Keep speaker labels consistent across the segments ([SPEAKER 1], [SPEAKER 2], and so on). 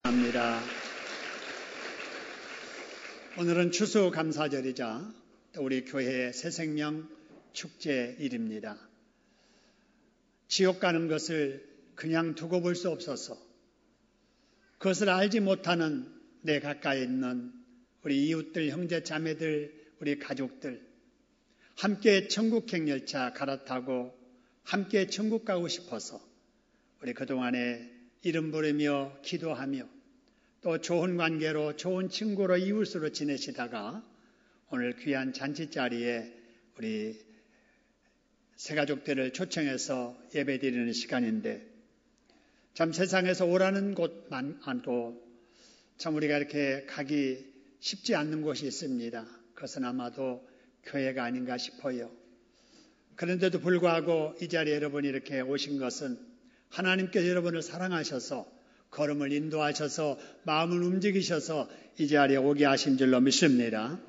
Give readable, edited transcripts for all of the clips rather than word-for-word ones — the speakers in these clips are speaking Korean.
[SPEAKER 1] 합니다. 오늘은 추수감사절이자 우리 교회의 새생명 축제일입니다. 지옥 가는 것을 그냥 두고 볼 수 없어서 그것을 알지 못하는 내 가까이 있는 우리 이웃들, 형제, 자매들, 우리 가족들 함께 천국행 열차 갈아타고 함께 천국 가고 싶어서 우리 그동안에 이름 부르며 기도하며 또 좋은 관계로 좋은 친구로 이웃으로 지내시다가 오늘 귀한 잔치자리에 우리 새가족들을 초청해서 예배드리는 시간인데 참 세상에서 오라는 곳 많고 참 우리가 이렇게 가기 쉽지 않는 곳이 있습니다. 그것은 아마도 교회가 아닌가 싶어요. 그런데도 불구하고 이 자리에 여러분이 이렇게 오신 것은 하나님께서 여러분을 사랑하셔서 걸음을 인도하셔서 마음을 움직이셔서 이 자리에 오게 하신 줄로 믿습니다.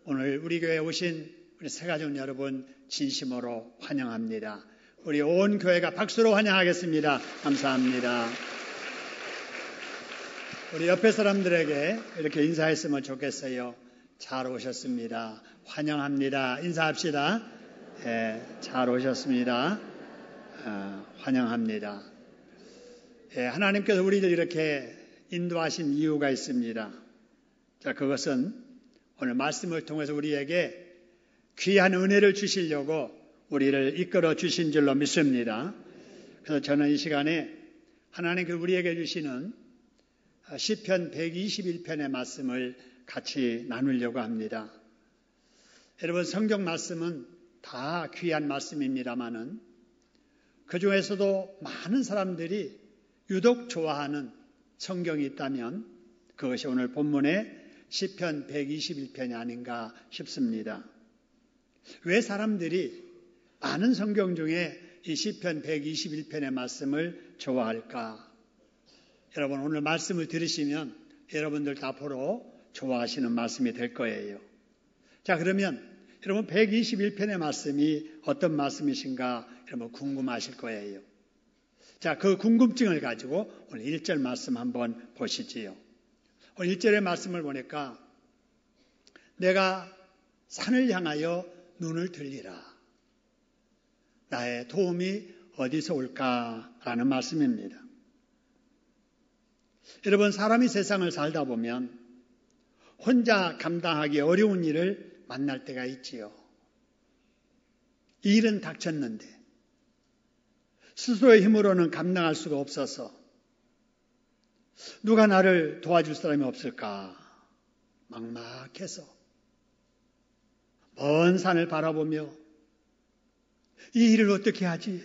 [SPEAKER 1] 오늘 우리 교회에 오신 우리 새가족 여러분 진심으로 환영합니다. 우리 온 교회가 박수로 환영하겠습니다. 감사합니다. 우리 옆에 사람들에게 이렇게 인사했으면 좋겠어요. 잘 오셨습니다. 환영합니다. 인사합시다. 네, 잘 오셨습니다. 환영합니다. 하나님께서 우리를 이렇게 인도하신 이유가 있습니다. 자, 그것은 오늘 말씀을 통해서 우리에게 귀한 은혜를 주시려고 우리를 이끌어 주신 줄로 믿습니다. 그래서 저는 이 시간에 하나님께서 우리에게 주시는 시편 121편의 말씀을 같이 나누려고 합니다. 여러분, 성경 말씀은 다 귀한 말씀입니다마는 그 중에서도 많은 사람들이 유독 좋아하는 성경이 있다면 그것이 오늘 본문의 시편 121편이 아닌가 싶습니다. 왜 사람들이 많은 성경 중에 이 시편 121편의 말씀을 좋아할까? 여러분, 오늘 말씀을 들으시면 여러분들 다 보러 좋아하시는 말씀이 될 거예요. 자, 그러면 여러분 121편의 말씀이 어떤 말씀이신가 여러분 궁금하실 거예요. 자, 그 궁금증을 가지고 오늘 1절 말씀 한번 보시지요. 오늘 1절의 말씀을 보니까 내가 산을 향하여 눈을 들리라. 나의 도움이 어디서 올까라는 말씀입니다. 여러분, 사람이 세상을 살다 보면 혼자 감당하기 어려운 일을 만날 때가 있지요. 이 일은 닥쳤는데 스스로의 힘으로는 감당할 수가 없어서 누가 나를 도와줄 사람이 없을까 막막해서 먼 산을 바라보며 이 일을 어떻게 하지?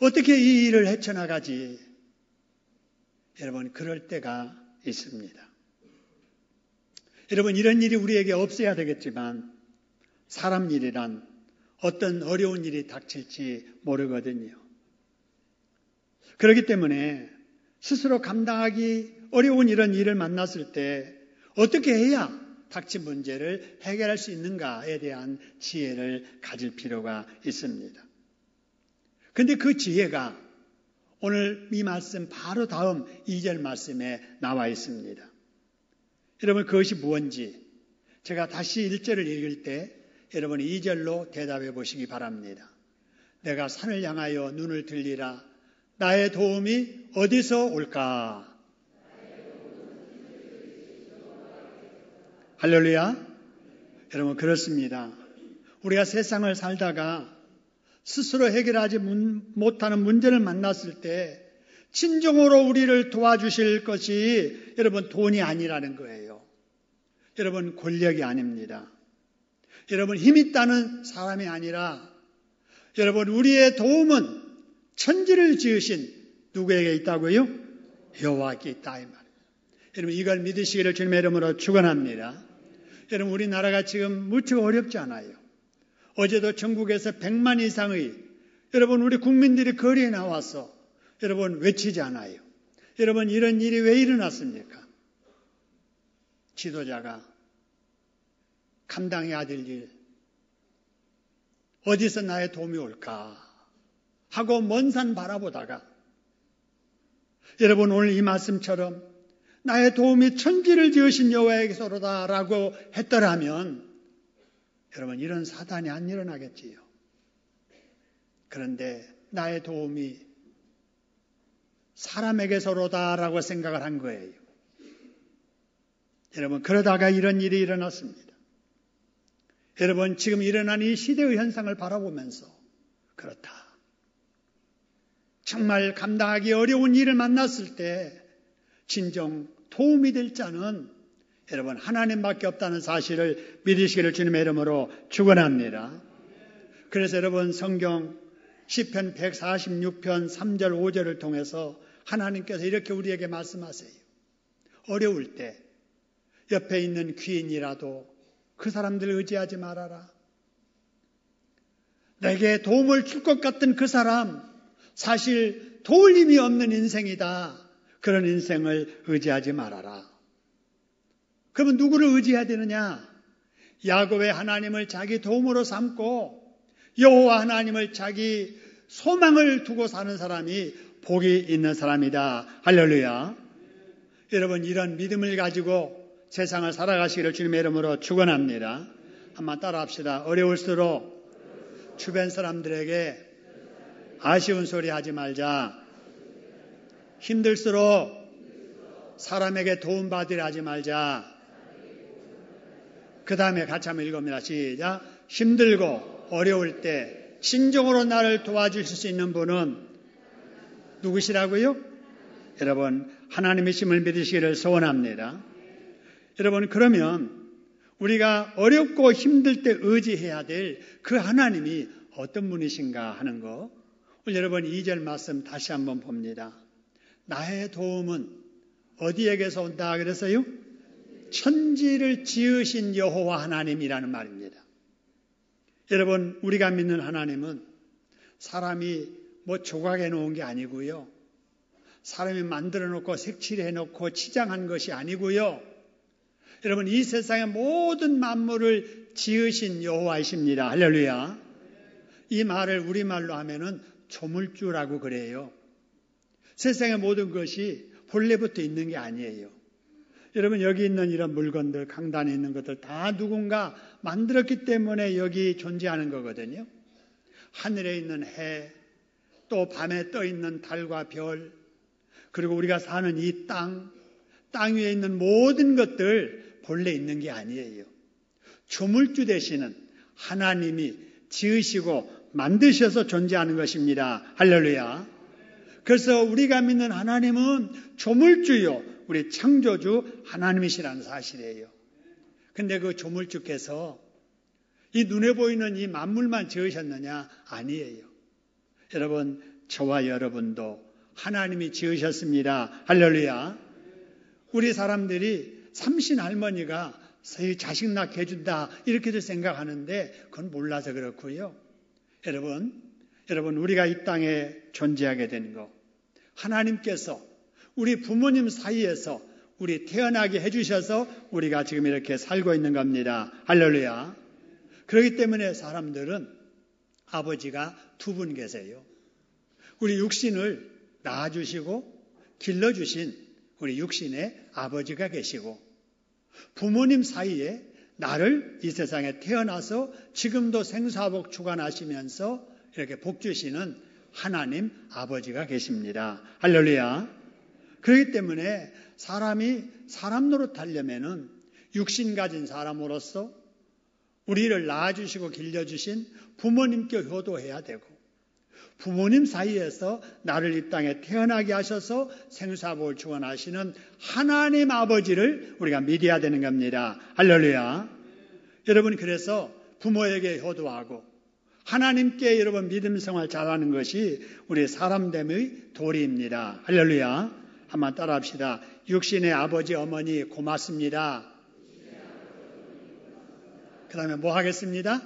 [SPEAKER 1] 어떻게 이 일을 헤쳐나가지? 여러분, 그럴 때가 있습니다. 여러분, 이런 일이 우리에게 없어야 되겠지만 사람 일이란 어떤 어려운 일이 닥칠지 모르거든요. 그렇기 때문에 스스로 감당하기 어려운 이런 일을 만났을 때 어떻게 해야 닥친 문제를 해결할 수 있는가에 대한 지혜를 가질 필요가 있습니다. 그런데 그 지혜가 오늘 이 말씀 바로 다음 2절 말씀에 나와 있습니다. 여러분, 그것이 무엇인지 제가 다시 1절을 읽을 때 여러분이 2절로 대답해 보시기 바랍니다. 내가 산을 향하여 눈을 들리라. 나의 도움이 어디서 올까? 할렐루야. 여러분, 그렇습니다. 우리가 세상을 살다가 스스로 해결하지 못하는 문제를 만났을 때 진정으로 우리를 도와주실 것이 여러분 돈이 아니라는 거예요. 여러분, 권력이 아닙니다. 여러분, 힘 있다는 사람이 아니라 여러분, 우리의 도움은 천지를 지으신 누구에게 있다고요? 여호와께 있다 이 말입니다. 여러분, 이걸 믿으시기를 주님의 이름으로 축원합니다. 여러분, 우리나라가 지금 무척 어렵지 않아요. 어제도 전국에서 100만 이상의 여러분 우리 국민들이 거리에 나와서 여러분 외치지 않아요. 여러분, 이런 일이 왜 일어났습니까? 지도자가 감당해야 될 일, 어디서 나의 도움이 올까 하고 먼 산 바라보다가 여러분 오늘 이 말씀처럼 나의 도움이 천지를 지으신 여호와에게서로다 라고 했더라면 여러분 이런 사단이 안 일어나겠지요. 그런데 나의 도움이 사람에게서로다 라고 생각을 한 거예요. 여러분 그러다가 이런 일이 일어났습니다. 여러분 지금 일어난 이 시대의 현상을 바라보면서 그렇다. 정말 감당하기 어려운 일을 만났을 때 진정 도움이 될 자는 여러분 하나님밖에 없다는 사실을 믿으시기를 주님의 이름으로 축원합니다. 그래서 여러분 성경 시편 146편 3절 5절을 통해서 하나님께서 이렇게 우리에게 말씀하세요. 어려울 때 옆에 있는 귀인이라도 그 사람들을 의지하지 말아라. 내게 도움을 줄 것 같은 그 사람 사실 도울 힘이 없는 인생이다. 그런 인생을 의지하지 말아라. 그러면 누구를 의지해야 되느냐? 야곱의 하나님을 자기 도움으로 삼고 여호와 하나님을 자기 소망을 두고 사는 사람이 복이 있는 사람이다. 할렐루야. 여러분 이런 믿음을 가지고 세상을 살아가시기를 주님의 이름으로 축원합니다. 한번 따라합시다. 어려울수록 주변 사람들에게 아쉬운 소리 하지 말자. 힘들수록 사람에게 도움받으려 하지 말자. 그 다음에 같이 한번 읽어봅니다. 시작. 힘들고 어려울 때 진정으로 나를 도와주실 수 있는 분은 누구시라고요? 여러분 하나님이심을 믿으시기를 소원합니다. 여러분 그러면 우리가 어렵고 힘들 때 의지해야 될 그 하나님이 어떤 분이신가 하는 거 오늘 여러분 2절 말씀 다시 한번 봅니다. 나의 도움은 어디에게서 온다 그래서요? 천지를 지으신 여호와 하나님이라는 말입니다. 여러분 우리가 믿는 하나님은 사람이 뭐 조각해 놓은 게 아니고요. 사람이 만들어 놓고 색칠해 놓고 치장한 것이 아니고요. 여러분 이 세상의 모든 만물을 지으신 여호와이십니다. 할렐루야. 이 말을 우리말로 하면은 조물주라고 그래요. 세상의 모든 것이 본래부터 있는 게 아니에요. 여러분 여기 있는 이런 물건들, 강단에 있는 것들 다 누군가 만들었기 때문에 여기 존재하는 거거든요. 하늘에 있는 해, 또 밤에 떠 있는 달과 별, 그리고 우리가 사는 이 땅 위에 있는 모든 것들 본래 있는 게 아니에요. 조물주 되시는 하나님이 지으시고 만드셔서 존재하는 것입니다. 할렐루야. 그래서 우리가 믿는 하나님은 조물주요, 우리 창조주 하나님이시라는 사실이에요. 근데 그 조물주께서 이 눈에 보이는 이 만물만 지으셨느냐? 아니에요. 여러분, 저와 여러분도 하나님이 지으셨습니다. 할렐루야. 우리 사람들이 삼신 할머니가 자식 낳게 해준다 이렇게들 생각하는데 그건 몰라서 그렇고요. 여러분 우리가 이 땅에 존재하게 된 거 하나님께서 우리 부모님 사이에서 우리 태어나게 해주셔서 우리가 지금 이렇게 살고 있는 겁니다. 할렐루야. 그렇기 때문에 사람들은 아버지가 두 분 계세요. 우리 육신을 낳아주시고 길러주신 우리 육신의 아버지가 계시고 부모님 사이에 나를 이 세상에 태어나서 지금도 생사복 주관하시면서 이렇게 복 주시는 하나님 아버지가 계십니다. 할렐루야. 그렇기 때문에 사람이 사람 노릇하려면은 육신 가진 사람으로서 우리를 낳아주시고 길러주신 부모님께 효도해야 되고 부모님 사이에서 나를 이 땅에 태어나게 하셔서 생사복을 주관하시는 하나님 아버지를 우리가 믿어야 되는 겁니다. 할렐루야. 여러분 그래서 부모에게 효도하고 하나님께 여러분 믿음 생활 잘하는 것이 우리 사람됨의 도리입니다. 할렐루야. 한번 따라합시다. 육신의 아버지 어머니 고맙습니다. 그 다음에 뭐 하겠습니다?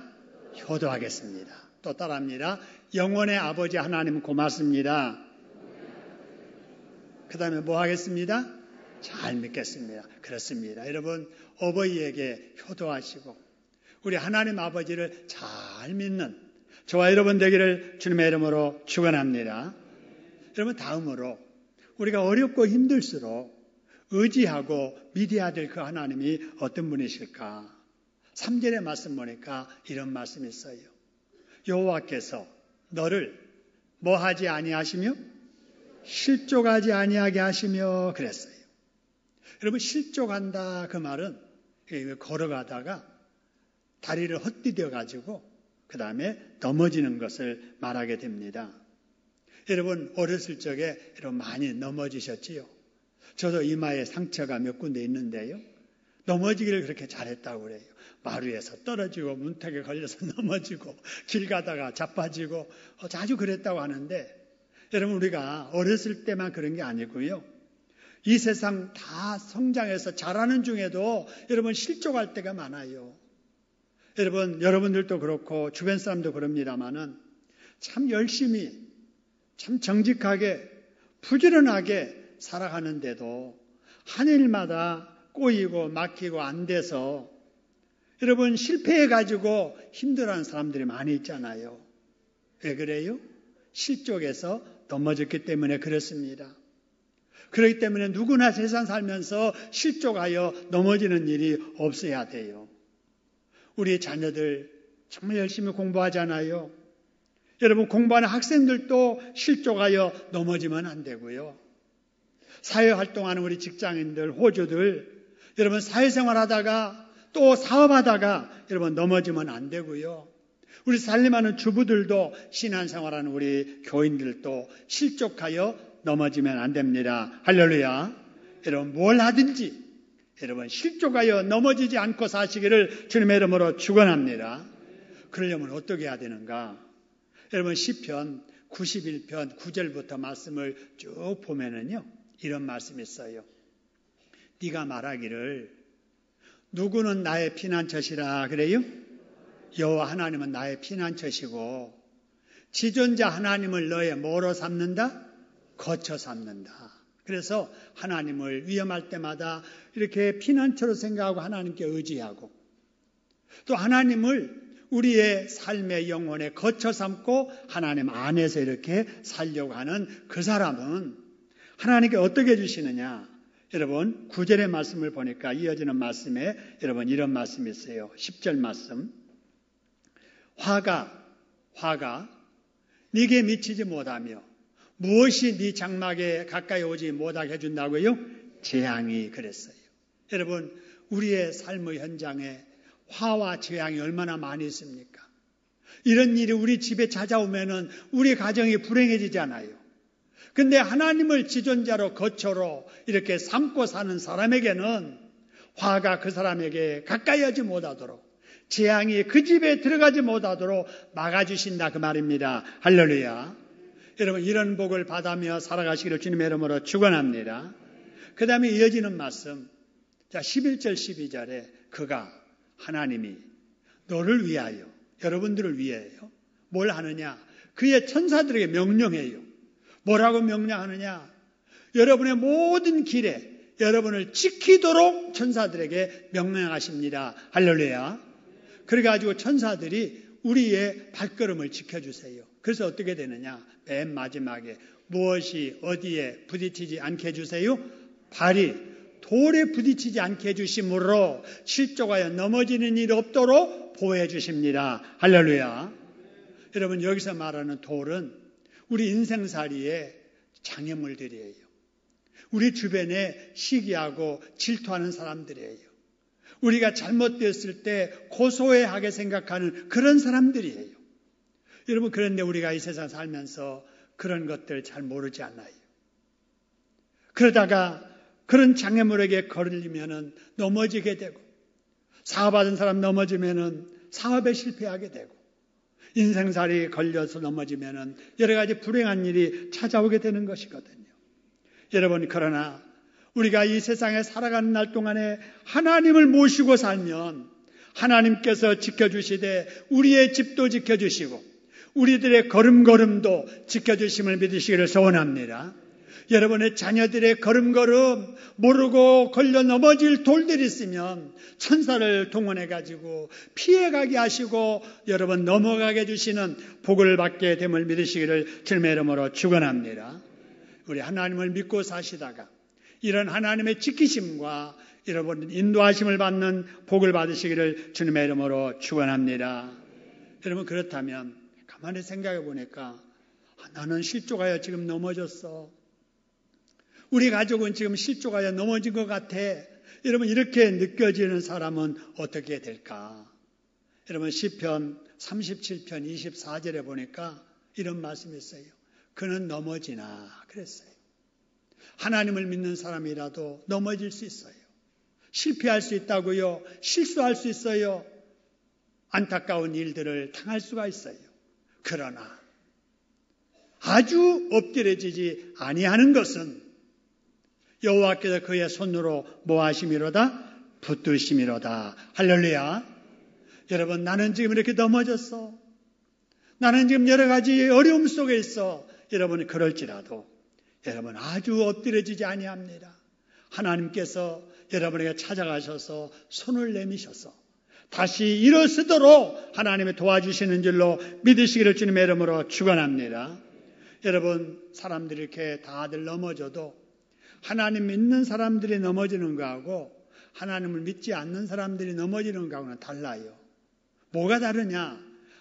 [SPEAKER 1] 효도하겠습니다. 또 따라합니다. 영원의 아버지 하나님 고맙습니다. 그 다음에 뭐 하겠습니다? 잘 믿겠습니다. 그렇습니다. 여러분 어버이에게 효도하시고 우리 하나님 아버지를 잘 믿는 저와 여러분 되기를 주님의 이름으로 축원합니다. 여러분 다음으로 우리가 어렵고 힘들수록 의지하고 믿어야 될 그 하나님이 어떤 분이실까? 3절의 말씀 보니까 이런 말씀이 있어요. 여호와께서 너를 뭐 하지 아니하시며 실족하지 아니하게 하시며 그랬어요. 여러분, 실족한다 그 말은 걸어가다가 다리를 헛디뎌 가지고 그 다음에 넘어지는 것을 말하게 됩니다. 여러분, 어렸을 적에 여러분 많이 넘어지셨지요? 저도 이마에 상처가 몇 군데 있는데요. 넘어지기를 그렇게 잘했다고 그래요. 마루에서 떨어지고 문턱에 걸려서 넘어지고 길 가다가 자빠지고 자주 그랬다고 하는데, 여러분, 우리가 어렸을 때만 그런 게 아니고요. 이 세상 다 성장해서 자라는 중에도 여러분 실족할 때가 많아요. 여러분, 여러분들도 그렇고 주변 사람도 그럽니다마는 참 열심히, 참 정직하게, 부지런하게 살아가는데도 한 일마다 꼬이고 막히고 안 돼서 여러분 실패해가지고 힘들어하는 사람들이 많이 있잖아요. 왜 그래요? 실족해서 넘어졌기 때문에 그렇습니다. 그렇기 때문에 누구나 세상 살면서 실족하여 넘어지는 일이 없어야 돼요. 우리 자녀들 정말 열심히 공부하잖아요. 여러분, 공부하는 학생들도 실족하여 넘어지면 안 되고요. 사회활동하는 우리 직장인들, 호주들, 여러분 사회생활 하다가 또 사업하다가 여러분 넘어지면 안 되고요. 우리 살림하는 주부들도 신앙생활하는 우리 교인들도 실족하여 넘어지면 안 됩니다. 할렐루야. 여러분, 뭘 하든지 여러분 실족하여 넘어지지 않고 사시기를 주님의 이름으로 축원합니다. 그러려면 어떻게 해야 되는가? 여러분, 시편 91편 9절부터 말씀을 쭉 보면은요, 이런 말씀이 있어요. 네가 말하기를 누구는 나의 피난처시라 그래요? 여호와 하나님은 나의 피난처시고 지존자 하나님을 너의 뭐로 삼는다? 거처 삼는다. 그래서 하나님을 위험할 때마다 이렇게 피난처로 생각하고 하나님께 의지하고, 또 하나님을 우리의 삶의 영혼에 거처 삼고 하나님 안에서 이렇게 살려고 하는 그 사람은 하나님께 어떻게 해주시느냐? 여러분, 9절의 말씀을 보니까 이어지는 말씀에 여러분 이런 말씀이 있어요. 10절 말씀. 화가 네게 미치지 못하며 무엇이 네 장막에 가까이 오지 못하게 해준다고요? 재앙이 그랬어요. 여러분, 우리의 삶의 현장에 화와 재앙이 얼마나 많이 있습니까? 이런 일이 우리 집에 찾아오면은 우리 가정이 불행해지잖아요. 근데 하나님을 지존자로 거처로 이렇게 삼고 사는 사람에게는 화가 그 사람에게 가까이 하지 못하도록, 재앙이 그 집에 들어가지 못하도록 막아주신다 그 말입니다. 할렐루야. 여러분, 이런 복을 받으며 살아가시기를 주님의 이름으로 축원합니다. 그 다음에 이어지는 말씀, 자 11절 12절에 그가 하나님이 너를 위하여, 여러분들을 위하여 뭘 하느냐? 그의 천사들에게 명령해요. 뭐라고 명령하느냐? 여러분의 모든 길에 여러분을 지키도록 천사들에게 명령하십니다. 할렐루야. 그래가지고 천사들이 우리의 발걸음을 지켜주세요. 그래서 어떻게 되느냐? 맨 마지막에 무엇이 어디에 부딪히지 않게 해주세요? 발이 돌에 부딪히지 않게 해주심으로 실족하여 넘어지는 일이 없도록 보호해 주십니다. 할렐루야. 여러분, 여기서 말하는 돌은 우리 인생살이의 장애물들이에요. 우리 주변에 시기하고 질투하는 사람들이에요. 우리가 잘못되었을 때 고소해하게 생각하는 그런 사람들이에요. 여러분, 그런데 우리가 이 세상 살면서 그런 것들 잘 모르지 않아요. 그러다가 그런 장애물에게 걸리면은 넘어지게 되고, 사업하던 사람 넘어지면은 사업에 실패하게 되고, 인생살이 걸려서 넘어지면은 여러 가지 불행한 일이 찾아오게 되는 것이거든요. 여러분, 그러나 우리가 이 세상에 살아가는 날 동안에 하나님을 모시고 살면 하나님께서 지켜주시되 우리의 집도 지켜주시고 우리들의 걸음걸음도 지켜주심을 믿으시기를 소원합니다. 여러분의 자녀들의 걸음걸음 모르고 걸려 넘어질 돌들이 있으면 천사를 동원해가지고 피해가게 하시고 여러분 넘어가게 해주시는 복을 받게 됨을 믿으시기를 주님의 이름으로 축원합니다. 우리 하나님을 믿고 사시다가 이런 하나님의 지키심과 여러분 인도하심을 받는 복을 받으시기를 주님의 이름으로 축원합니다. 여러분 그렇다면 가만히 생각해 보니까 나는 실족하여 지금 넘어졌어. 우리 가족은 지금 실족하여 넘어진 것 같아. 여러분 이렇게 느껴지는 사람은 어떻게 될까? 여러분 시편 37편 24절에 보니까 이런 말씀이 있어요. 그는 넘어지나 그랬어요. 하나님을 믿는 사람이라도 넘어질 수 있어요. 실패할 수 있다고요. 실수할 수 있어요. 안타까운 일들을 당할 수가 있어요. 그러나 아주 엎드려지지 아니하는 것은 여호와께서 그의 손으로 뭐하심이로다? 붙드심이로다. 할렐루야. 여러분 나는 지금 이렇게 넘어졌어. 나는 지금 여러 가지 어려움 속에 있어. 여러분 그럴지라도 여러분 아주 엎드려지지 아니합니다. 하나님께서 여러분에게 찾아가셔서 손을 내미셔서 다시 일어서도록 하나님이 도와주시는 줄로 믿으시기를 주님의 이름으로 축원합니다. 여러분 사람들이 이렇게 다들 넘어져도 하나님 믿는 사람들이 넘어지는 거하고 하나님을 믿지 않는 사람들이 넘어지는 거하고는 달라요. 뭐가 다르냐?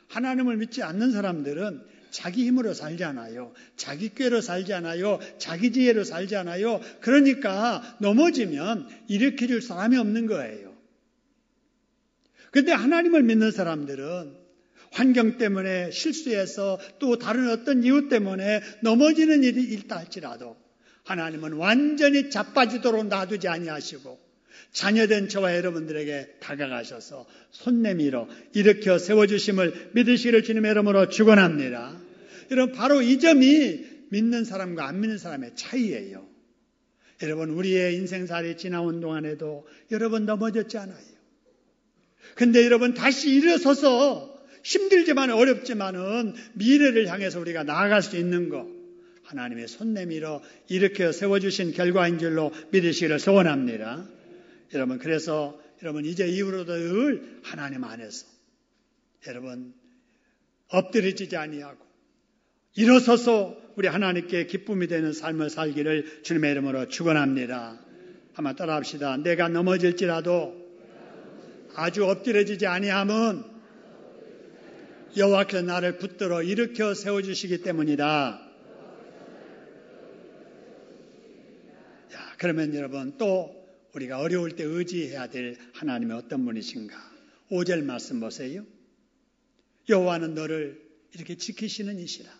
[SPEAKER 1] 하나님을 믿지 않는 사람들은 자기 힘으로 살잖아요. 자기 꾀로 살잖아요. 자기 지혜로 살잖아요. 그러니까 넘어지면 일으켜줄 사람이 없는 거예요. 그런데 하나님을 믿는 사람들은 환경 때문에 실수해서 또 다른 어떤 이유 때문에 넘어지는 일이 있다 할지라도 하나님은 완전히 자빠지도록 놔두지 아니하시고 자녀된 저와 여러분들에게 다가가셔서 손 내밀어 일으켜 세워주심을 믿으시기를 주님의 이름으로 축원합니다. 여러분 바로 이 점이 믿는 사람과 안 믿는 사람의 차이예요. 여러분 우리의 인생살이 지나온 동안에도 여러분 넘어졌잖아요. 근데 여러분 다시 일어서서 힘들지만 어렵지만은 미래를 향해서 우리가 나아갈 수 있는 거 하나님의 손 내밀어 일으켜 세워주신 결과인 줄로 믿으시기를 소원합니다. 여러분 그래서 여러분 이제 이후로도 늘 하나님 안에서 여러분 엎드려지지 아니하고 일어서서 우리 하나님께 기쁨이 되는 삶을 살기를 주님의 이름으로 축원합니다. 한번 따라합시다. 내가 넘어질지라도 아주 엎드려지지 아니함은 여호와께서 나를 붙들어 일으켜 세워주시기 때문이다. 그러면 여러분 또 우리가 어려울 때 의지해야 될 하나님의 어떤 분이신가? 5절 말씀 보세요. 여호와는 너를 이렇게 지키시는 이시라.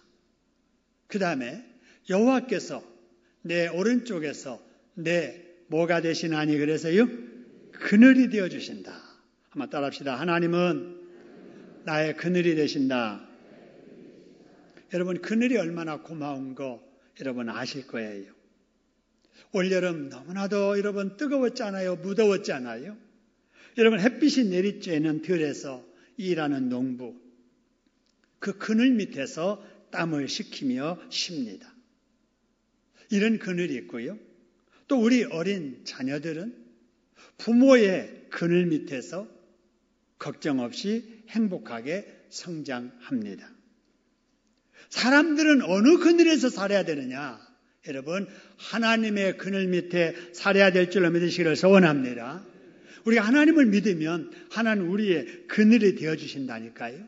[SPEAKER 1] 그 다음에 여호와께서 내 오른쪽에서 내 뭐가 되시나니 그래서요? 그늘이 되어주신다. 한번 따라합시다. 하나님은 나의 그늘이 되신다. 여러분 그늘이 얼마나 고마운 거 여러분 아실 거예요. 올여름 너무나도 여러분 뜨거웠잖아요. 무더웠잖아요. 여러분 햇빛이 내리쬐는 들에서 일하는 농부 그 그늘 밑에서 땀을 식히며 쉽니다. 이런 그늘이 있고요. 또 우리 어린 자녀들은 부모의 그늘 밑에서 걱정 없이 행복하게 성장합니다. 사람들은 어느 그늘에서 살아야 되느냐? 여러분 하나님의 그늘 밑에 살아야 될 줄로 믿으시기를 소원합니다. 우리가 하나님을 믿으면 하나님 우리의 그늘이 되어주신다니까요.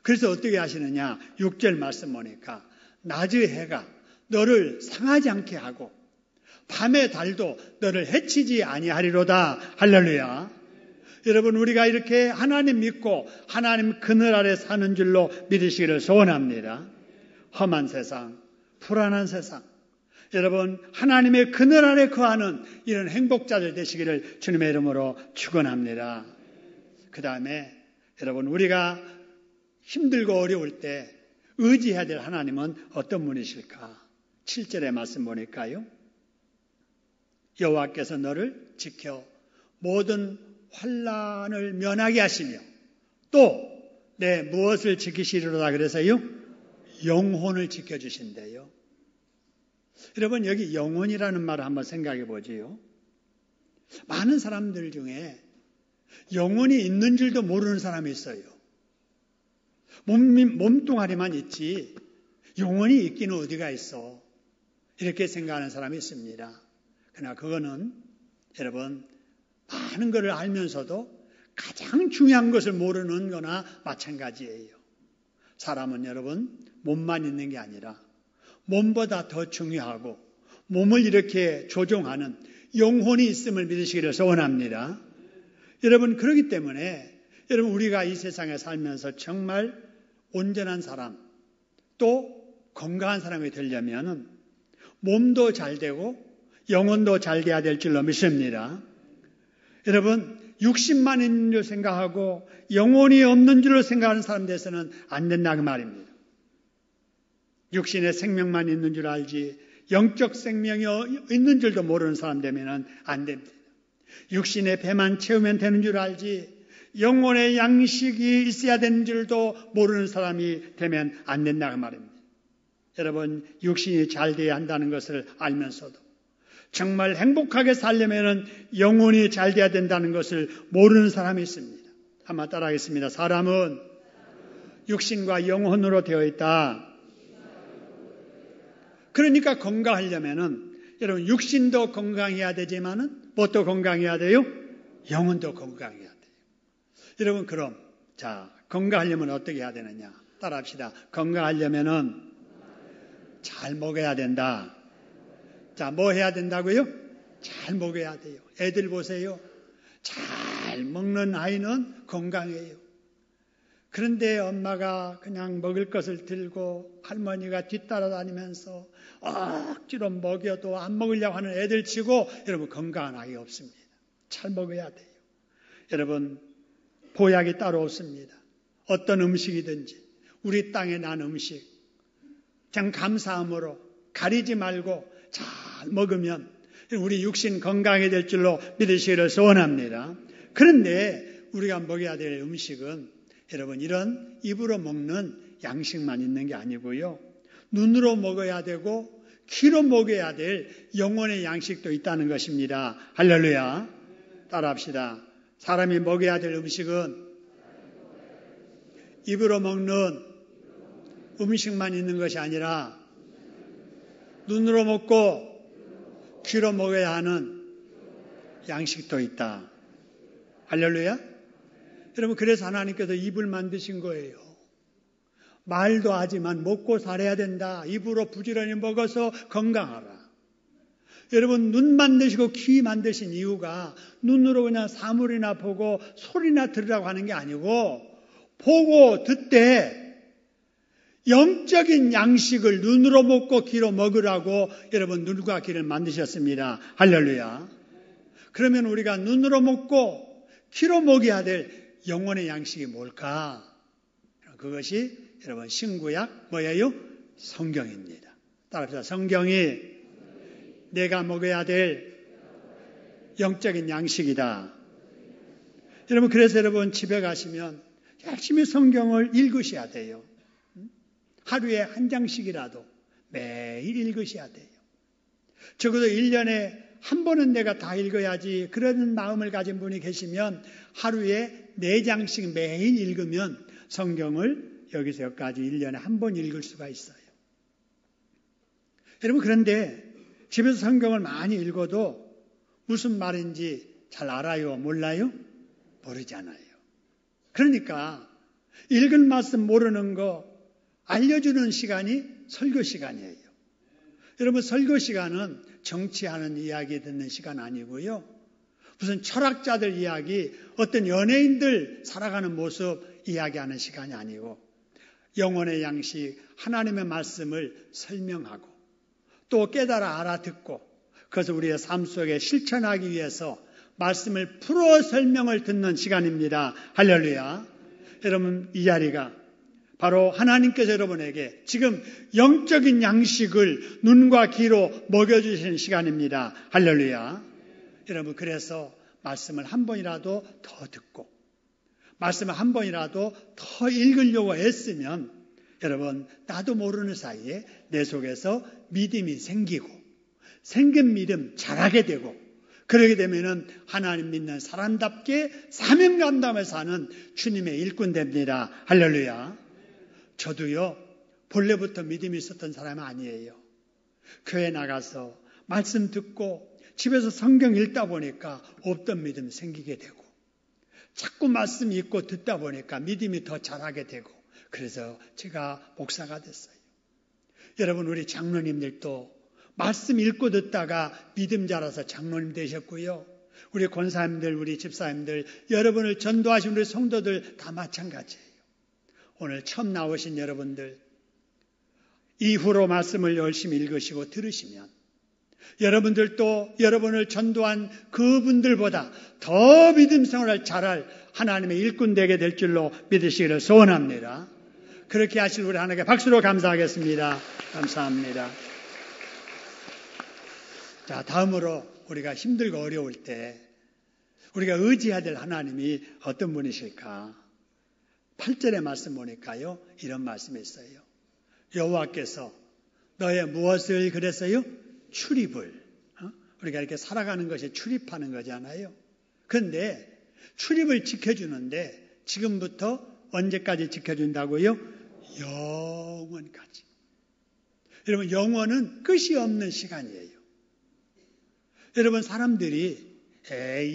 [SPEAKER 1] 그래서 어떻게 하시느냐? 6절 말씀 보니까 낮의 해가 너를 상하지 않게 하고 밤의 달도 너를 해치지 아니하리로다. 할렐루야. 여러분 우리가 이렇게 하나님 믿고 하나님 그늘 아래 사는 줄로 믿으시기를 소원합니다. 험한 세상, 불안한 세상, 여러분 하나님의 그늘 아래 거하는 이런 행복자들 되시기를 주님의 이름으로 축원합니다. 그 다음에 여러분 우리가 힘들고 어려울 때 의지해야 될 하나님은 어떤 분이실까? 7절의 말씀 보니까요. 여호와께서 너를 지켜 모든 환난을 면하게 하시며 또 내 무엇을 지키시리로다 그래서요? 영혼을 지켜주신대요. 여러분 여기 영혼이라는 말을 한번 생각해 보지요. 많은 사람들 중에 영혼이 있는 줄도 모르는 사람이 있어요. 몸뚱아리만 있지 영혼이 있기는 어디가 있어. 이렇게 생각하는 사람이 있습니다. 그러나 그거는 여러분 많은 것을 알면서도 가장 중요한 것을 모르는 거나 마찬가지예요. 사람은 여러분 몸만 있는 게 아니라 몸보다 더 중요하고 몸을 이렇게 조종하는 영혼이 있음을 믿으시기를 소원합니다. 여러분 그렇기 때문에 여러분 우리가 이 세상에 살면서 정말 온전한 사람 또 건강한 사람이 되려면 몸도 잘 되고 영혼도 잘 돼야 될 줄로 믿습니다. 여러분 육신만 있는 줄 생각하고 영혼이 없는 줄로 생각하는 사람 돼서는 안 된다 그 말입니다. 육신의 생명만 있는 줄 알지 영적 생명이 있는 줄도 모르는 사람 되면 안 됩니다. 육신의 배만 채우면 되는 줄 알지 영혼의 양식이 있어야 되는 줄도 모르는 사람이 되면 안 된다 그 말입니다. 여러분 육신이 잘 돼야 한다는 것을 알면서도 정말 행복하게 살려면 영혼이 잘 돼야 된다는 것을 모르는 사람이 있습니다. 한번 따라하겠습니다. 사람은 육신과 영혼으로 되어 있다. 그러니까 건강하려면 여러분 육신도 건강해야 되지만은 뭣도 건강해야 돼요? 영혼도 건강해야 돼요. 여러분 그럼 자 건강하려면 어떻게 해야 되느냐? 따라합시다. 건강하려면은 잘 먹어야 된다. 자, 뭐 해야 된다고요? 잘 먹어야 돼요. 애들 보세요. 잘 먹는 아이는 건강해요. 그런데 엄마가 그냥 먹을 것을 들고 할머니가 뒤따라다니면서 억지로 먹여도 안 먹으려고 하는 애들 치고 여러분 건강한 아이 없습니다. 잘 먹어야 돼요. 여러분 보약이 따로 없습니다. 어떤 음식이든지 우리 땅에 난 음식 그냥 감사함으로 가리지 말고 잘 먹으면 우리 육신 건강이 될 줄로 믿으시기를 소원합니다. 그런데 우리가 먹어야 될 음식은 여러분 이런 입으로 먹는 양식만 있는 게 아니고요. 눈으로 먹어야 되고 귀로 먹어야 될 영혼의 양식도 있다는 것입니다. 할렐루야. 따라합시다. 사람이 먹어야 될 음식은 입으로 먹는 음식만 있는 것이 아니라 눈으로 먹고 귀로 먹어야 하는 양식도 있다. 할렐루야. 여러분 그래서 하나님께서 입을 만드신 거예요. 말도 하지만 먹고 살아야 된다. 입으로 부지런히 먹어서 건강하라. 여러분 눈 만드시고 귀 만드신 이유가 눈으로 그냥 사물이나 보고 소리나 들으라고 하는 게 아니고 보고 듣되 영적인 양식을 눈으로 먹고 귀로 먹으라고 여러분 눈과 귀를 만드셨습니다. 할렐루야. 그러면 우리가 눈으로 먹고 귀로 먹여야 될 영혼의 양식이 뭘까? 그것이 여러분 신구약 뭐예요? 성경입니다. 따라합시다. 성경이 내가 먹어야 될 영적인 양식이다. 여러분 그래서 여러분 집에 가시면 열심히 성경을 읽으셔야 돼요. 하루에 한 장씩이라도 매일 읽으셔야 돼요. 적어도 1년에 한 번은 내가 다 읽어야지 그런 마음을 가진 분이 계시면 하루에 4장씩 매일 읽으면 성경을 여기서 여기까지 1년에 한 번 읽을 수가 있어요. 여러분 그런데 집에서 성경을 많이 읽어도 무슨 말인지 잘 알아요? 몰라요? 모르잖아요. 그러니까 읽은 말씀 모르는 거 알려주는 시간이 설교 시간이에요. 여러분 설교 시간은 정치하는 이야기 듣는 시간 아니고요. 무슨 철학자들 이야기, 어떤 연예인들 살아가는 모습 이야기하는 시간이 아니고 영혼의 양식, 하나님의 말씀을 설명하고 또 깨달아 알아듣고 그것을 우리의 삶 속에 실천하기 위해서 말씀을 풀어 설명을 듣는 시간입니다. 할렐루야. 여러분 이 자리가 바로 하나님께서 여러분에게 지금 영적인 양식을 눈과 귀로 먹여주시는 시간입니다. 할렐루야. 여러분 그래서 말씀을 한 번이라도 더 듣고 말씀을 한 번이라도 더 읽으려고 애쓰면 여러분 나도 모르는 사이에 내 속에서 믿음이 생기고 생긴 믿음 자라게 되고 그러게 되면은 하나님 믿는 사람답게 사명감담에 사는 주님의 일꾼 됩니다. 할렐루야. 저도요 본래부터 믿음이 있었던 사람은 아니에요. 교회 나가서 말씀 듣고 집에서 성경 읽다 보니까 없던 믿음 생기게 되고 자꾸 말씀 읽고 듣다 보니까 믿음이 더 자라게 되고 그래서 제가 목사가 됐어요. 여러분 우리 장로님들도 말씀 읽고 듣다가 믿음 자라서 장로님 되셨고요. 우리 권사님들, 우리 집사님들, 여러분을 전도하신 우리 성도들 다 마찬가지예요. 오늘 처음 나오신 여러분들 이후로 말씀을 열심히 읽으시고 들으시면 여러분들도 여러분을 전도한 그분들보다 더 믿음 생활을 잘할 하나님의 일꾼 되게 될 줄로 믿으시기를 소원합니다. 그렇게 하실 우리 하나님께 박수로 감사하겠습니다. 감사합니다. 자, 다음으로 우리가 힘들고 어려울 때 우리가 의지해야 될 하나님이 어떤 분이실까? 8절의 말씀 보니까요. 이런 말씀이 있어요. 여호와께서 너의 무엇을 그랬어요? 출입을. 우리가 이렇게 살아가는 것이 출입하는 거잖아요. 그런데 출입을 지켜주는데 지금부터 언제까지 지켜준다고요? 영원까지. 여러분 영원은 끝이 없는 시간이에요. 여러분 사람들이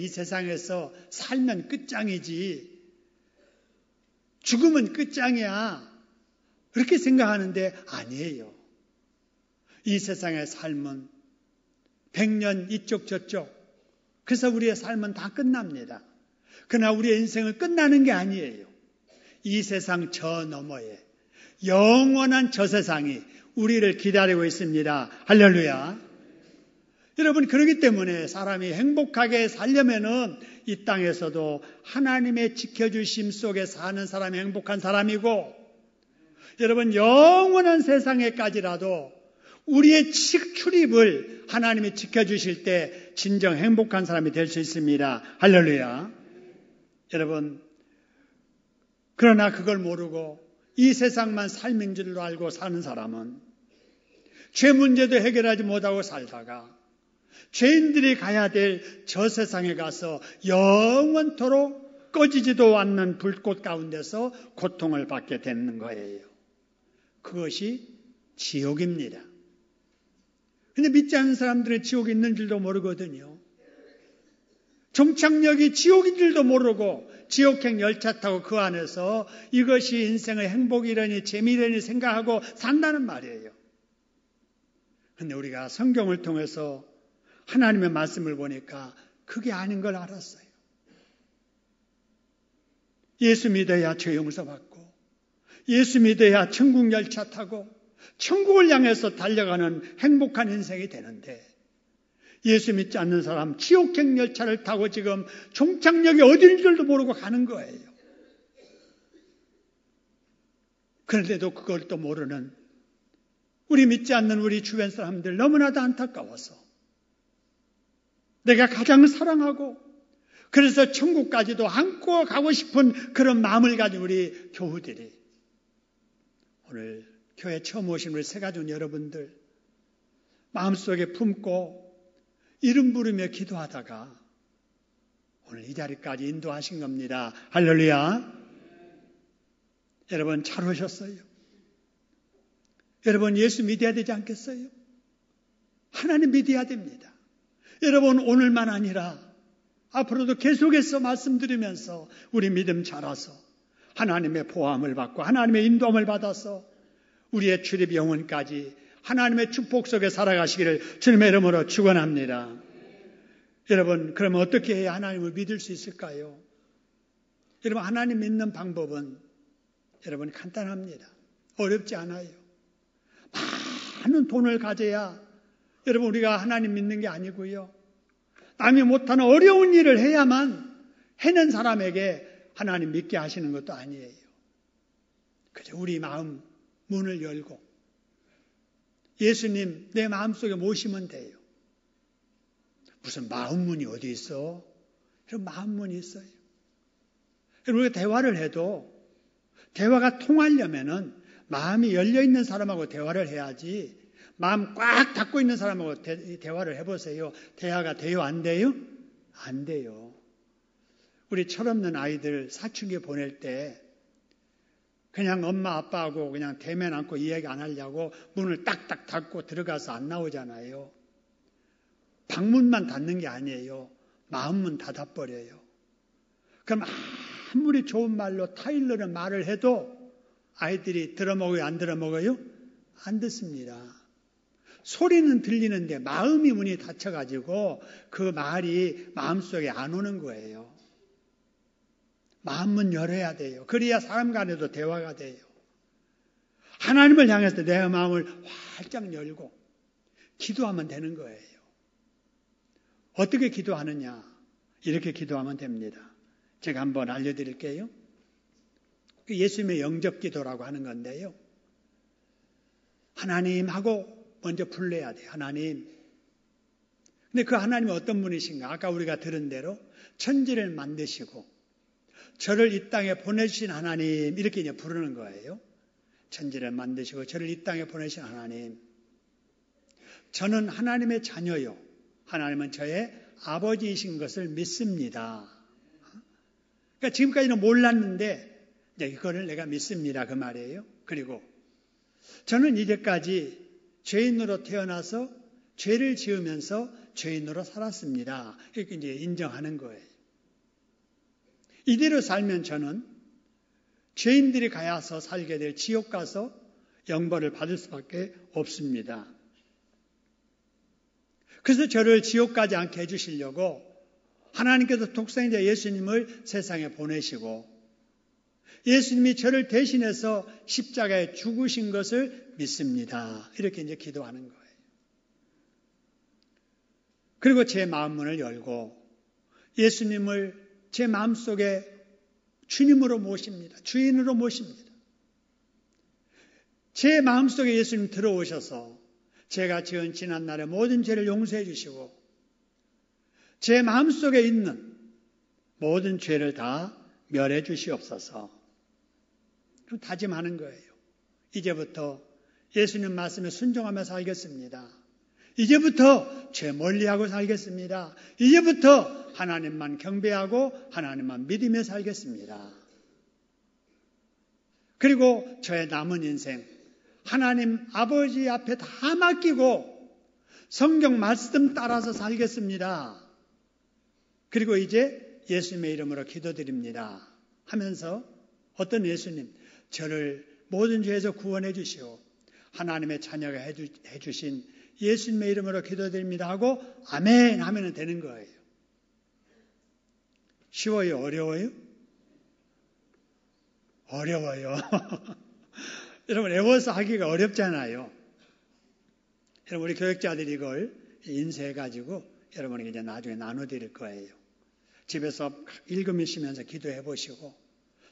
[SPEAKER 1] 이 세상에서 살면 끝장이지 죽으면 끝장이야 그렇게 생각하는데 아니에요. 이 세상의 삶은 100년 이쪽 저쪽 그래서 우리의 삶은 다 끝납니다. 그러나 우리의 인생은 끝나는 게 아니에요. 이 세상 저 너머에 영원한 저 세상이 우리를 기다리고 있습니다. 할렐루야. 여러분 그렇기 때문에 사람이 행복하게 살려면은 이 땅에서도 하나님의 지켜주심 속에 사는 사람이 행복한 사람이고 여러분 영원한 세상에까지라도 우리의 출입을 하나님이 지켜주실 때 진정 행복한 사람이 될 수 있습니다. 할렐루야. 여러분 그러나 그걸 모르고 이 세상만 삶인 줄로 알고 사는 사람은 죄 문제도 해결하지 못하고 살다가 죄인들이 가야 될 저 세상에 가서 영원토록 꺼지지도 않는 불꽃 가운데서 고통을 받게 되는 거예요. 그것이 지옥입니다. 근데 믿지 않는 사람들은 지옥이 있는 줄도 모르거든요. 종착역이 지옥인 줄도 모르고 지옥행 열차 타고 그 안에서 이것이 인생의 행복이라니 재미라니 생각하고 산다는 말이에요. 근데 우리가 성경을 통해서 하나님의 말씀을 보니까 그게 아닌 걸 알았어요. 예수 믿어야 죄 용서받고 예수 믿어야 천국 열차 타고 천국을 향해서 달려가는 행복한 인생이 되는데 예수 믿지 않는 사람 지옥행 열차를 타고 지금 종착역이 어디인 줄도 모르고 가는 거예요. 그런데도 그걸 또 모르는 우리 믿지 않는 우리 주변 사람들 너무나도 안타까워서 내가 가장 사랑하고 그래서 천국까지도 안고 가고 싶은 그런 마음을 가진 우리 교우들이 오늘 교회 처음 오신 우리 새가족 여러분들 마음속에 품고 이름 부르며 기도하다가 오늘 이 자리까지 인도하신 겁니다. 할렐루야. 여러분 잘 오셨어요. 여러분 예수 믿어야 되지 않겠어요? 하나님 믿어야 됩니다. 여러분 오늘만 아니라 앞으로도 계속해서 말씀드리면서 우리 믿음 자라서 하나님의 보함을 받고 하나님의 인도함을 받아서 우리의 출입 영혼까지 하나님의 축복 속에 살아가시기를 주님의 이름으로 축원합니다. 여러분 그러면 어떻게 해야 하나님을 믿을 수 있을까요? 여러분 하나님 믿는 방법은 여러분 간단합니다. 어렵지 않아요. 많은 돈을 가져야 여러분 우리가 하나님 믿는 게 아니고요. 남이 못하는 어려운 일을 해야만 해낸 사람에게 하나님 믿게 하시는 것도 아니에요. 그저 우리 마음 문을 열고 예수님 내 마음속에 모시면 돼요. 무슨 마음문이 어디 있어? 이런 마음문이 있어요. 우리가 대화를 해도 대화가 통하려면은 마음이 열려있는 사람하고 대화를 해야지 마음 꽉 닫고 있는 사람하고 대화를 해보세요. 대화가 돼요? 안 돼요? 안 돼요. 우리 철없는 아이들 사춘기 보낼 때 그냥 엄마 아빠하고 그냥 대면 안고 이야기 안 하려고 문을 딱딱 닫고 들어가서 안 나오잖아요. 방문만 닫는 게 아니에요. 마음문 닫아버려요. 그럼 아무리 좋은 말로 타일러는 말을 해도 아이들이 들어먹어요? 안 들어먹어요? 안 듣습니다. 소리는 들리는데 마음이 문이 닫혀가지고 그 말이 마음속에 안 오는 거예요. 마음문 열어야 돼요. 그래야 사람 간에도 대화가 돼요. 하나님을 향해서 내 마음을 활짝 열고 기도하면 되는 거예요. 어떻게 기도하느냐? 이렇게 기도하면 됩니다. 제가 한번 알려드릴게요. 예수님의 영접기도라고 하는 건데요. 하나님 하고 먼저 불러야 돼요. 하나님. 근데 그 하나님은 어떤 분이신가? 아까 우리가 들은 대로 천지를 만드시고 저를 이 땅에 보내주신 하나님, 이렇게 이제 부르는 거예요. 천지를 만드시고 저를 이 땅에 보내신 하나님. 저는 하나님의 자녀요. 하나님은 저의 아버지이신 것을 믿습니다. 그러니까 지금까지는 몰랐는데 이제 이거를 내가 믿습니다. 그 말이에요. 그리고 저는 이제까지 죄인으로 태어나서 죄를 지으면서 죄인으로 살았습니다. 이렇게 이제 인정하는 거예요. 이대로 살면 저는 죄인들이 가야서 살게 될 지옥 가서 영벌을 받을 수밖에 없습니다. 그래서 저를 지옥 가지 않게 해주시려고 하나님께서 독생자 예수님을 세상에 보내시고 예수님이 저를 대신해서 십자가에 죽으신 것을 믿습니다. 이렇게 이제 기도하는 거예요. 그리고 제 마음문을 열고 예수님을 제 마음속에 주님으로 모십니다. 주인으로 모십니다. 제 마음속에 예수님 들어오셔서 제가 지은 지난날의 모든 죄를 용서해 주시고 제 마음속에 있는 모든 죄를 다 멸해 주시옵소서. 그럼 다짐하는 거예요. 이제부터 예수님 말씀에 순종하며 살겠습니다. 이제부터 죄 멀리하고 살겠습니다. 이제부터 하나님만 경배하고 하나님만 믿으며 살겠습니다. 그리고 저의 남은 인생 하나님 아버지 앞에 다 맡기고 성경 말씀 따라서 살겠습니다. 그리고 이제 예수님의 이름으로 기도드립니다 하면서 어떤 예수님, 저를 모든 죄에서 구원해 주시오. 하나님의 자녀가 해주신 예수님의 이름으로 기도드립니다 하고 아멘 하면 되는 거예요. 쉬워요? 어려워요? 어려워요. 여러분, 외워서 하기가 어렵잖아요. 여러분, 우리 교육자들이 이걸 인쇄해가지고 여러분에게 이제 나중에 나눠드릴 거예요. 집에서 읽으시면서 기도해 보시고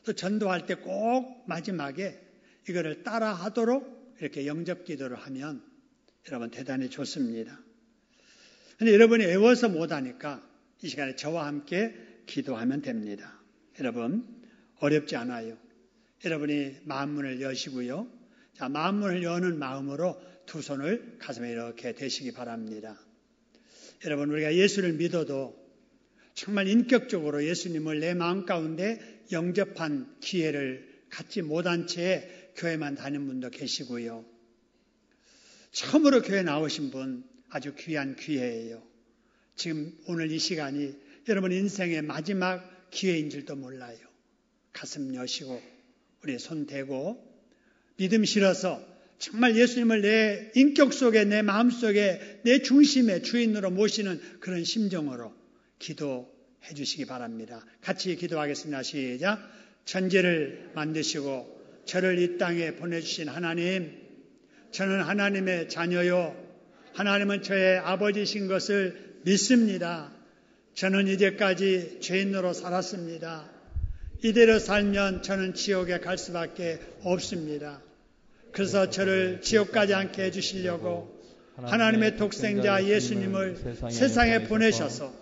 [SPEAKER 1] 또 전도할 때 꼭 마지막에 이거를 따라 하도록 이렇게 영접 기도를 하면 여러분 대단히 좋습니다. 그런데 여러분이 외워서 못하니까 이 시간에 저와 함께 기도하면 됩니다. 여러분, 어렵지 않아요. 여러분이 마음문을 여시고요. 자, 마음문을 여는 마음으로 두 손을 가슴에 이렇게 대시기 바랍니다. 여러분, 우리가 예수를 믿어도 정말 인격적으로 예수님을 내 마음 가운데 영접한 기회를 갖지 못한 채 교회만 다니는 분도 계시고요. 처음으로 교회 나오신 분 아주 귀한 기회예요. 지금 오늘 이 시간이 여러분 인생의 마지막 기회인 줄도 몰라요. 가슴 여시고 우리 손 대고 믿음 실어서 정말 예수님을 내 인격 속에 내 마음 속에 내 중심의 주인으로 모시는 그런 심정으로 기도해 주시기 바랍니다. 같이 기도하겠습니다. 시작. 천지를 만드시고 저를 이 땅에 보내주신 하나님, 저는 하나님의 자녀요. 하나님은 저의 아버지신 것을 믿습니다. 저는 이제까지 죄인으로 살았습니다. 이대로 살면 저는 지옥에 갈 수밖에 없습니다. 그래서 저를 지옥 가지 않게 해주시려고 하나님의 독생자 예수님을 세상에 보내셔서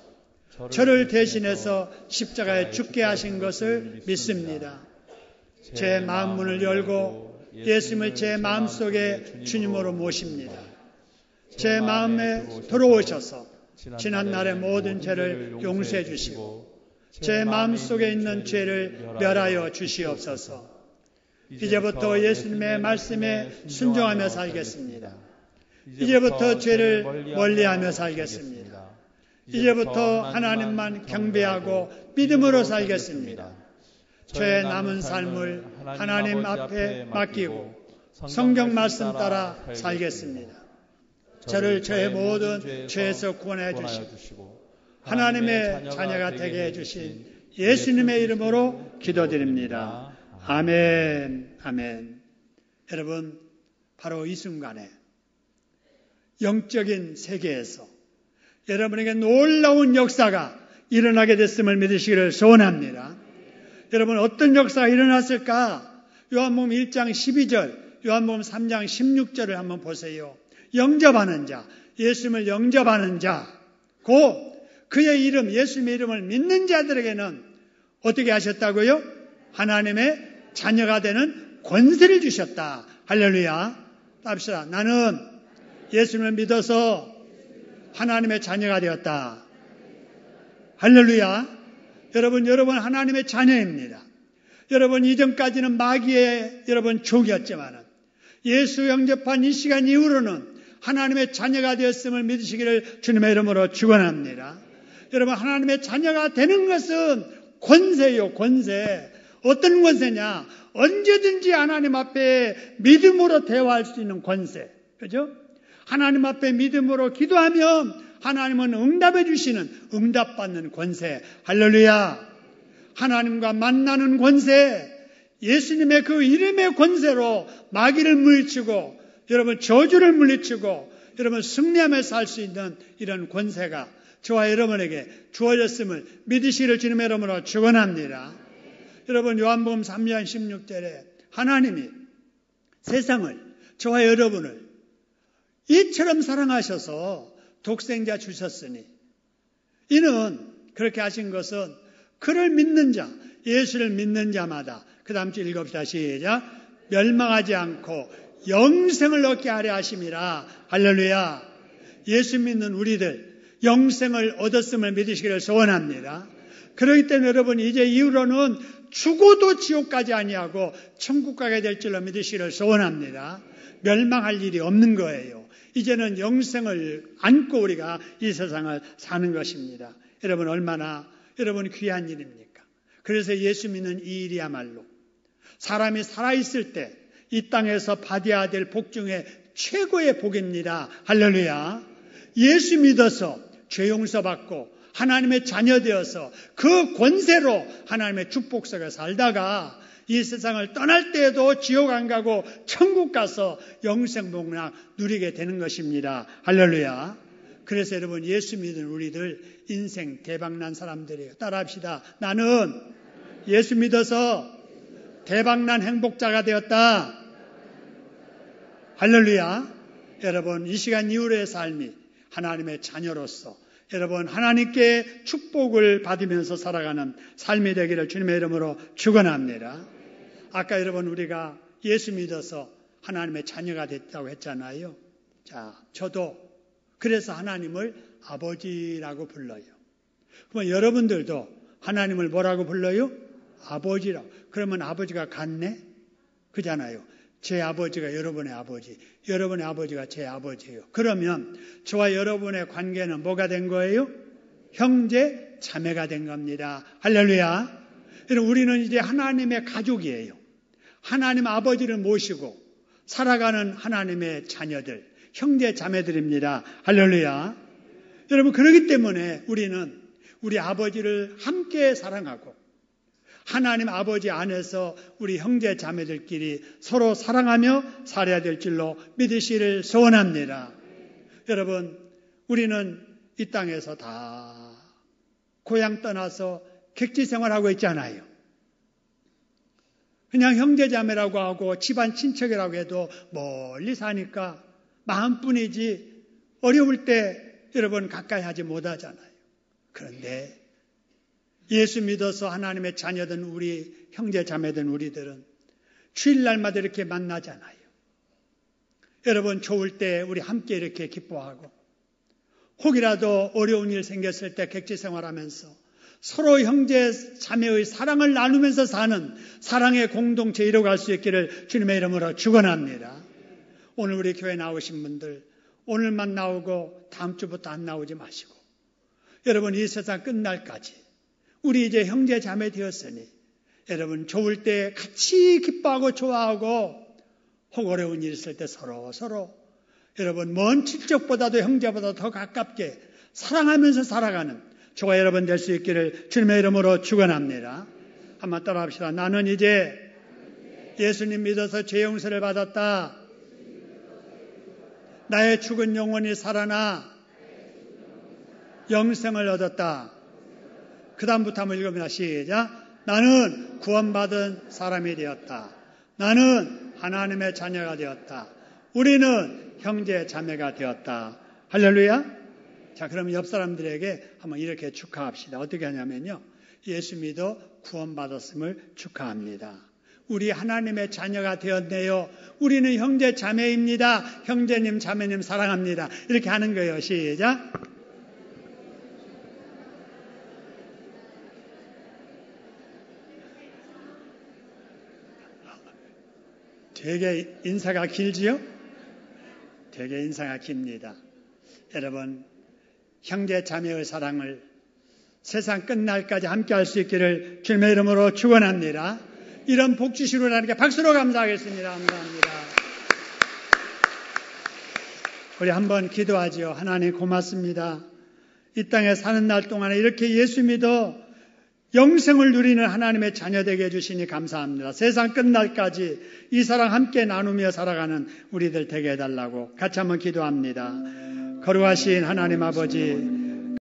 [SPEAKER 1] 저를 대신해서 십자가에 죽게 하신 것을 믿습니다. 제 마음문을 열고 예수님을 제 마음속에 주님으로 모십니다. 제 마음에 들어오셔서 지난날의 모든 죄를 용서해 주시고 제 마음속에 있는 죄를 멸하여 주시옵소서. 이제부터 예수님의 말씀에 순종하며 살겠습니다. 이제부터 죄를 멀리하며 살겠습니다. 이제부터 하나님만 경배하고 믿음으로 살겠습니다. 저의 남은 삶을 하나님 앞에 맡기고 성경 말씀 따라 살겠습니다. 저를 저의 모든 죄에서 구원해 주시고 하나님의 자녀가 되게 해주신 예수님의 이름으로 기도드립니다. 아멘, 아멘. 여러분, 바로 이 순간에 영적인 세계에서 여러분에게 놀라운 역사가 일어나게 됐음을 믿으시기를 소원합니다. 여러분, 어떤 역사가 일어났을까? 요한복음 1장 12절, 요한복음 3장 16절을 한번 보세요. 영접하는 자, 예수님을 영접하는 자, 그의 이름, 예수님의 이름을 믿는 자들에게는 어떻게 하셨다고요? 하나님의 자녀가 되는 권세를 주셨다. 할렐루야. 합시다. 나는 예수님을 믿어서 하나님의 자녀가 되었다. 할렐루야. 여러분 하나님의 자녀입니다. 여러분 이전까지는 마귀의 종이었지만 예수 영접한 이 시간 이후로는 하나님의 자녀가 되었음을 믿으시기를 주님의 이름으로 축원합니다. 여러분, 하나님의 자녀가 되는 것은 권세요, 권세. 어떤 권세냐? 언제든지 하나님 앞에 믿음으로 대화할 수 있는 권세. 그죠? 하나님 앞에 믿음으로 기도하면 하나님은 응답해 주시는, 응답받는 권세. 할렐루야. 하나님과 만나는 권세. 예수님의 그 이름의 권세로 마귀를 물리치고 여러분 저주를 물리치고 여러분 승리하며 살 수 있는 이런 권세가 저와 여러분에게 주어졌음을 믿으시기를 주님의 이름으로 축원합니다. 여러분 요한복음 3장 16절에 하나님이 세상을 저와 여러분을 이처럼 사랑하셔서 독생자 주셨으니 이는 그렇게 하신 것은 그를 믿는 자, 예수를 믿는 자마다 그 다음 주 읽읍시다. 시작. 멸망하지 않고 영생을 얻게 하려 하심이라. 할렐루야. 예수 믿는 우리들 영생을 얻었음을 믿으시기를 소원합니다. 그렇기 때문에 여러분 이제 이후로는 죽어도 지옥 가지 아니하고 천국 가게 될 줄로 믿으시기를 소원합니다. 멸망할 일이 없는 거예요. 이제는 영생을 안고 우리가 이 세상을 사는 것입니다. 여러분 얼마나 여러분 귀한 일입니까? 그래서 예수 믿는 이 일이야말로 사람이 살아있을 때 이 땅에서 받아야 될 복 중에 최고의 복입니다. 할렐루야. 예수 믿어서 죄 용서받고 하나님의 자녀 되어서 그 권세로 하나님의 축복 속에 살다가 이 세상을 떠날 때에도 지옥 안 가고 천국 가서 영생 복락 누리게 되는 것입니다. 할렐루야. 그래서 여러분 예수 믿는 우리들 인생 대박난 사람들이에요. 따라합시다. 나는 예수 믿어서 대박난 행복자가 되었다. 할렐루야. 여러분 이 시간 이후로의 삶이 하나님의 자녀로서 여러분 하나님께 축복을 받으면서 살아가는 삶이 되기를 주님의 이름으로 축원합니다. 아까 여러분 우리가 예수 믿어서 하나님의 자녀가 됐다고 했잖아요. 자, 저도 그래서 하나님을 아버지라고 불러요. 그러면 여러분들도 하나님을 뭐라고 불러요? 아버지라고. 그러면 아버지가 같네? 그잖아요. 제 아버지가 여러분의 아버지, 여러분의 아버지가 제 아버지예요. 그러면 저와 여러분의 관계는 뭐가 된 거예요? 형제, 자매가 된 겁니다. 할렐루야. 우리는 이제 하나님의 가족이에요. 하나님 아버지를 모시고 살아가는 하나님의 자녀들, 형제, 자매들입니다. 할렐루야. 여러분 그렇기 때문에 우리는 우리 아버지를 함께 사랑하고 하나님 아버지 안에서 우리 형제 자매들끼리 서로 사랑하며 살아야 될 줄로 믿으시기를 소원합니다. 여러분 우리는 이 땅에서 다 고향 떠나서 객지 생활하고 있잖아요. 그냥 형제 자매라고 하고 집안 친척이라고 해도 멀리 사니까 마음뿐이지 어려울 때 여러분 가까이 하지 못하잖아요. 그런데 예수 믿어서 하나님의 자녀된 우리 형제 자매된 우리들은 주일날마다 이렇게 만나잖아요. 여러분 좋을 때 우리 함께 이렇게 기뻐하고 혹이라도 어려운 일 생겼을 때 객지 생활하면서 서로 형제 자매의 사랑을 나누면서 사는 사랑의 공동체 이루어갈 수 있기를 주님의 이름으로 축원합니다. 오늘 우리 교회 나오신 분들 오늘만 나오고 다음 주부터 안 나오지 마시고 여러분 이 세상 끝날까지 우리 이제 형제 자매 되었으니 여러분 좋을 때 같이 기뻐하고 좋아하고 혹 어려운 일 있을 때 서로 여러분 먼 친척보다도 형제보다 더 가깝게 사랑하면서 살아가는 저와 여러분 될 수 있기를 주님의 이름으로 축원합니다. 한번 따라합시다. 나는 이제 예수님 믿어서 죄 용서를 받았다. 나의 죽은 영혼이 살아나 영생을 얻었다. 그 다음부터 한번 읽어봅니다. 시작. 나는 구원받은 사람이 되었다. 나는 하나님의 자녀가 되었다. 우리는 형제 자매가 되었다. 할렐루야. 자, 그러면 옆 사람들에게 한번 이렇게 축하합시다. 어떻게 하냐면요. 예수 믿어 구원받았음을 축하합니다. 우리 하나님의 자녀가 되었네요. 우리는 형제 자매입니다. 형제님 자매님 사랑합니다. 이렇게 하는 거예요. 시작. 되게 인사가 길지요? 되게 인사가 깁니다. 여러분 형제 자매의 사랑을 세상 끝날까지 함께 할 수 있기를 주님의 이름으로 축원합니다. 이런 복 주시로 하나님께 박수로 감사하겠습니다. 감사합니다. 우리 한번 기도하지요. 하나님 고맙습니다. 이 땅에 사는 날 동안에 이렇게 예수 믿어 영생을 누리는 하나님의 자녀 되게 해주시니 감사합니다. 세상 끝날까지 이 사랑 함께 나누며 살아가는 우리들 되게 해달라고 같이 한번 기도합니다. 거룩하신 하나님 아버지,